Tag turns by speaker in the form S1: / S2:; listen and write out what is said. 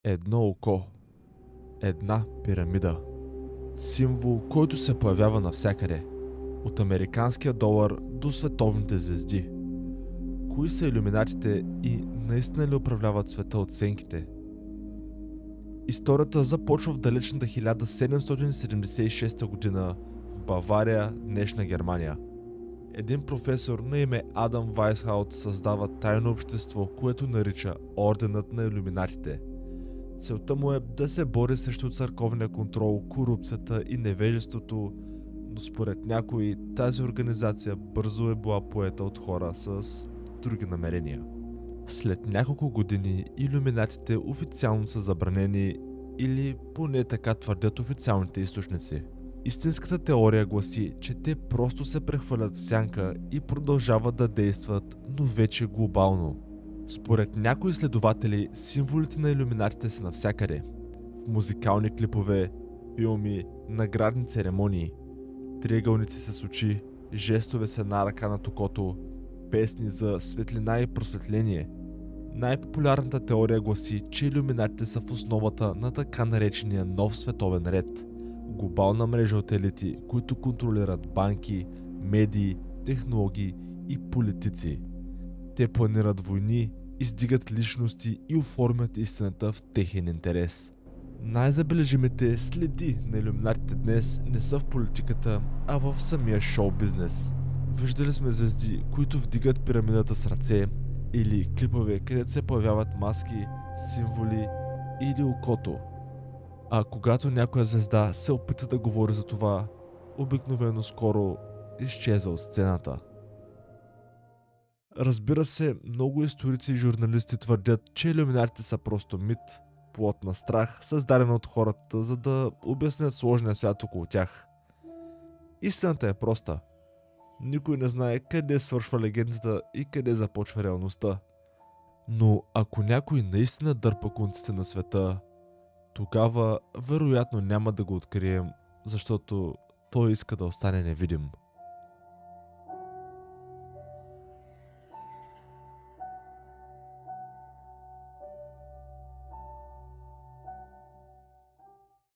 S1: Едно око. Една пирамида. Символ, който се появява навсякъде. От американския долар до световните звезди. Кои са илюминатите и наистина ли управляват света от сенките? Историята започва в далечната 1776 година в Бавария, днешна Германия. Един професор на име Адам Вайсхаут създава тайно общество, което нарича Орденът на илюминатите. Целта му е да се бори срещу църковния контрол, корупцията и невежеството, но според някои тази организация бързо е била поета от хора с други намерения. След няколко години илюминатите официално са забранени, или поне така твърдят официалните източници. Истинската теория гласи, че те просто се прехвърлят в сянка и продължават да действат, но вече глобално. Според някои изследователи, символите на илюминатите са навсякъде. В музикални клипове, филми, наградни церемонии, триъгълници с очи, жестове с една ръка над окото, песни за светлина и просветление. Най-популярната теория гласи, че илюминатите са в основата на така наречения нов световен ред. Глобална мрежа от елити, които контролират банки, медии, технологии и политици. Те планират войни, издигат личности и оформят истината в техен интерес. Най-забележимите следи на илюминатите днес не са в политиката, а в самия шоу-бизнес. Виждали сме звезди, които вдигат пирамидата с ръце, или клипове, където се появяват маски, символи или окото. А когато някоя звезда се опита да говори за това, обикновено скоро изчезва от сцената. Разбира се, много историци и журналисти твърдят, че илюминатите са просто мит, плод на страх, създаден от хората, за да обяснят сложния свят около тях. Истината е проста. Никой не знае къде свършва легендата и къде започва реалността. Но ако някой наистина дърпа конците на света, тогава вероятно няма да го открием, защото той иска да остане невидим.